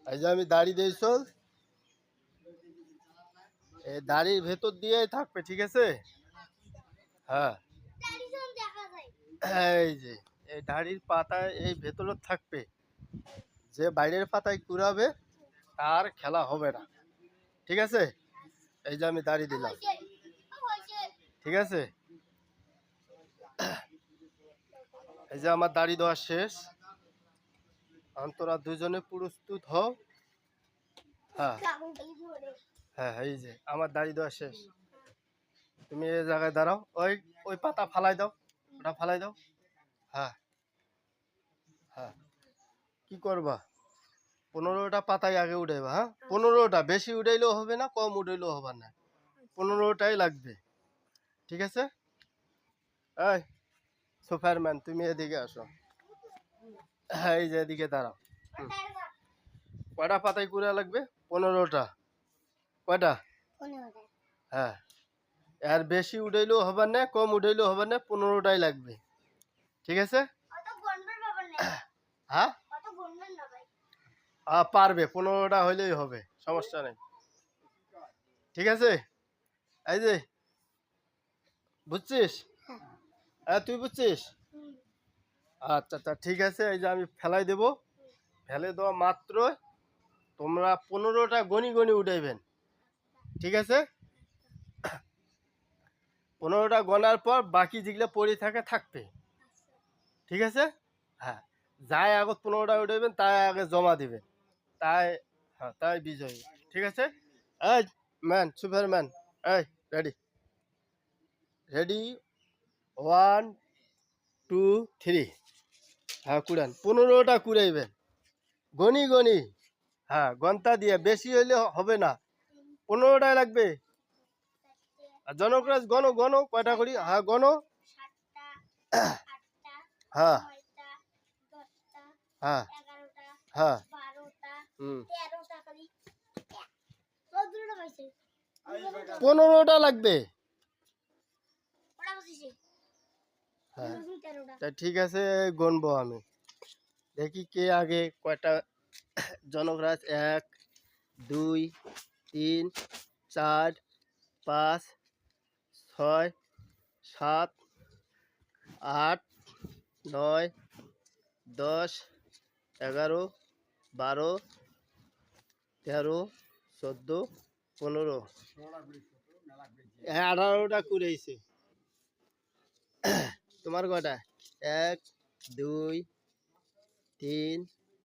এই যে আমি দাড়ি দিয়েছ, এই দাড়ির ভেতর দিয়েই থাকবে, ঠিক আছে? হ্যাঁ, এই যে এই দাড়ির পাতায় এই ভেতরে থাকবে, যে বাইরের পাতায় কুড়াবে তার খেলা হবে না, ঠিক আছে? এই যে আমি দাড়ি দিলাম, ঠিক আছে? এই যে আমার দাড়ি দেওয়া শেষ। এখন তোরা দুজনে প্রস্তুত হও। হ্যাঁ হ্যাঁ, এই যে আমার দাড়ি দেওয়া শেষ। তুমি এই জায়গায় দাঁড়াও, ওই ওই পাতা ফালাই দাও, ওটা ফালাই দাও। হ্যাঁ হ্যাঁ, কি করবা? 15টা পাতায় আগে উঠাইবা। হ্যাঁ, 15টা, বেশি উঠাইলেও হবে না, কম উঠাইলেও হবে না, 15টাই লাগবে, ঠিক আছে? এই সুপারম্যান, তুমি এদিকে আসো। হ্যাঁ, এই যে এদিকে দাঁড়াও। কয়টা পাতায় কুড়া লাগবে? 15টা। কয়টা? হ্যাঁ, আর বেশি উঠাইলেও হবে না, কম উঠাইলেও হবে না, 15টাই লাগবে, ঠিক আছে? হ্যাঁ, পারবে, 15টা হইলেই হবে, সমস্যা নেই, ঠিক আছে? এই যে বুঝছিস? হ্যাঁ, তুই বুঝছিস? আচ্ছা আচ্ছা, ঠিক আছে। এই যে আমি ফেলাই দেব, ফেলে দেওয়া মাত্র তোমরা 15টা গনি গনি উঠাইবেন, ঠিক আছে? 15টা গনার পর বাকি যেগুলো পড়ে থাকে থাকবে, ঠিক আছে? হ্যাঁ, যাই আগে 15টা উঠাইবেন তাই আগে জমা দিবেন, তাই, হ্যাঁ, তাই বিজয়ী, ঠিক আছে? এই ম্যান, সুপারম্যান, এই রেডি, রেডি, 1 2 3। হ্যাঁ, কুড়ান, 15টা কুড়াইবেন গনি গনি। হ্যাঁ, গন্তা দিয়ে, বেশি হইলে হবে না, 15টাই লাগবে। আর জনকরাজ গণ গণ কয়টা করি? হ্যাঁ, গণ। হ্যাঁ হ্যাঁ হ্যাঁ, হুম, 15টা লাগবে। হ্যাঁ, তা ঠিক আছে, গণবো আমি, দেখি কে আগে কয়টা। জনকরাজ 1 2 3 4 5 6 7 8 9 10 11 12 13 14 15। হ্যাঁ, 18টা কুড়াইছে। তোমার কয়টা? 1 2 3